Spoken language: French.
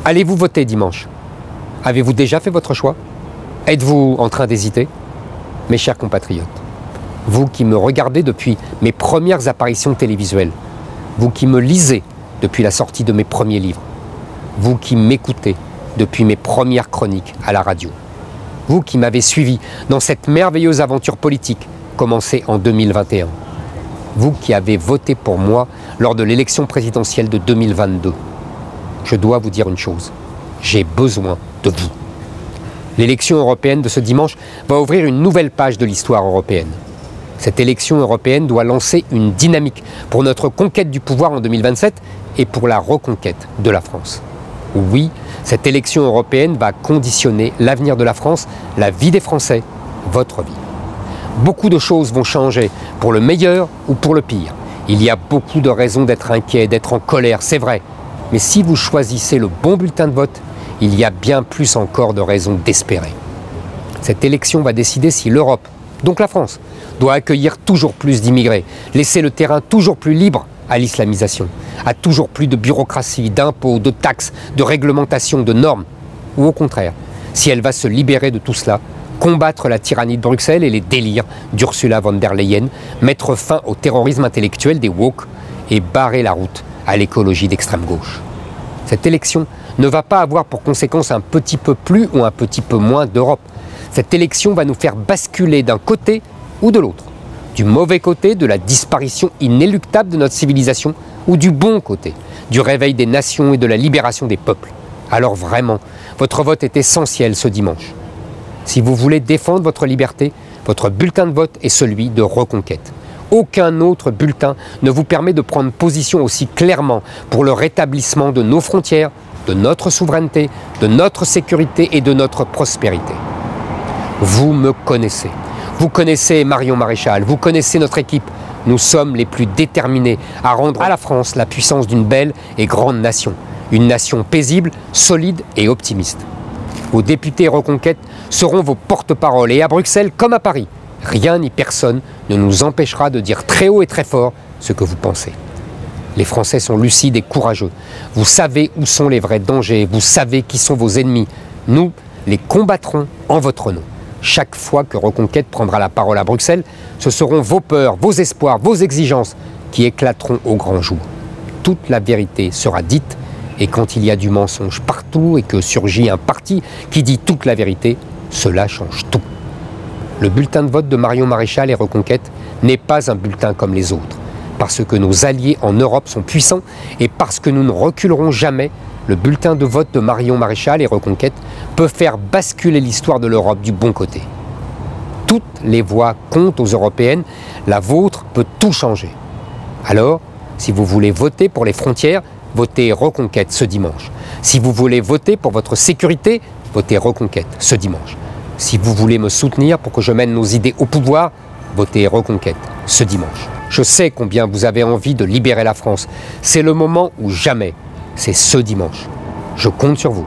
Allez-vous voter dimanche? Avez-vous déjà fait votre choix? Êtes-vous en train d'hésiter? Mes chers compatriotes, vous qui me regardez depuis mes premières apparitions télévisuelles, vous qui me lisez depuis la sortie de mes premiers livres, vous qui m'écoutez depuis mes premières chroniques à la radio, vous qui m'avez suivi dans cette merveilleuse aventure politique commencée en 2021, vous qui avez voté pour moi lors de l'élection présidentielle de 2022, je dois vous dire une chose, j'ai besoin de vous. L'élection européenne de ce dimanche va ouvrir une nouvelle page de l'histoire européenne. Cette élection européenne doit lancer une dynamique pour notre conquête du pouvoir en 2027 et pour la reconquête de la France. Oui, cette élection européenne va conditionner l'avenir de la France, la vie des Français, votre vie. Beaucoup de choses vont changer, pour le meilleur ou pour le pire. Il y a beaucoup de raisons d'être inquiet, d'être en colère, c'est vrai. Mais si vous choisissez le bon bulletin de vote, il y a bien plus encore de raisons d'espérer. Cette élection va décider si l'Europe, donc la France, doit accueillir toujours plus d'immigrés, laisser le terrain toujours plus libre à l'islamisation, à toujours plus de bureaucratie, d'impôts, de taxes, de réglementations, de normes, ou au contraire, si elle va se libérer de tout cela, combattre la tyrannie de Bruxelles et les délires d'Ursula von der Leyen, mettre fin au terrorisme intellectuel des woke et barrer la route à l'écologie d'extrême gauche. Cette élection ne va pas avoir pour conséquence un petit peu plus ou un petit peu moins d'Europe. Cette élection va nous faire basculer d'un côté ou de l'autre, du mauvais côté de la disparition inéluctable de notre civilisation ou du bon côté, du réveil des nations et de la libération des peuples. Alors vraiment, votre vote est essentiel ce dimanche. Si vous voulez défendre votre liberté, votre bulletin de vote est celui de reconquête. Aucun autre bulletin ne vous permet de prendre position aussi clairement pour le rétablissement de nos frontières, de notre souveraineté, de notre sécurité et de notre prospérité. Vous me connaissez. Vous connaissez Marion Maréchal, vous connaissez notre équipe. Nous sommes les plus déterminés à rendre à la France la puissance d'une belle et grande nation. Une nation paisible, solide et optimiste. Vos députés Reconquête seront vos porte-parole et à Bruxelles comme à Paris, rien ni personne ne nous empêchera de dire très haut et très fort ce que vous pensez. Les Français sont lucides et courageux. Vous savez où sont les vrais dangers, vous savez qui sont vos ennemis. Nous les combattrons en votre nom. Chaque fois que Reconquête prendra la parole à Bruxelles, ce seront vos peurs, vos espoirs, vos exigences qui éclateront au grand jour. Toute la vérité sera dite et quand il y a du mensonge partout et que surgit un parti qui dit toute la vérité, cela change tout. Le bulletin de vote de Marion Maréchal et Reconquête n'est pas un bulletin comme les autres. Parce que nos alliés en Europe sont puissants et parce que nous ne reculerons jamais, le bulletin de vote de Marion Maréchal et Reconquête peut faire basculer l'histoire de l'Europe du bon côté. Toutes les voix comptent aux européennes, la vôtre peut tout changer. Alors, si vous voulez voter pour les frontières, votez Reconquête ce dimanche. Si vous voulez voter pour votre sécurité, votez Reconquête ce dimanche. Si vous voulez me soutenir pour que je mène nos idées au pouvoir, votez Reconquête ce dimanche. Je sais combien vous avez envie de libérer la France. C'est le moment ou jamais. C'est ce dimanche. Je compte sur vous.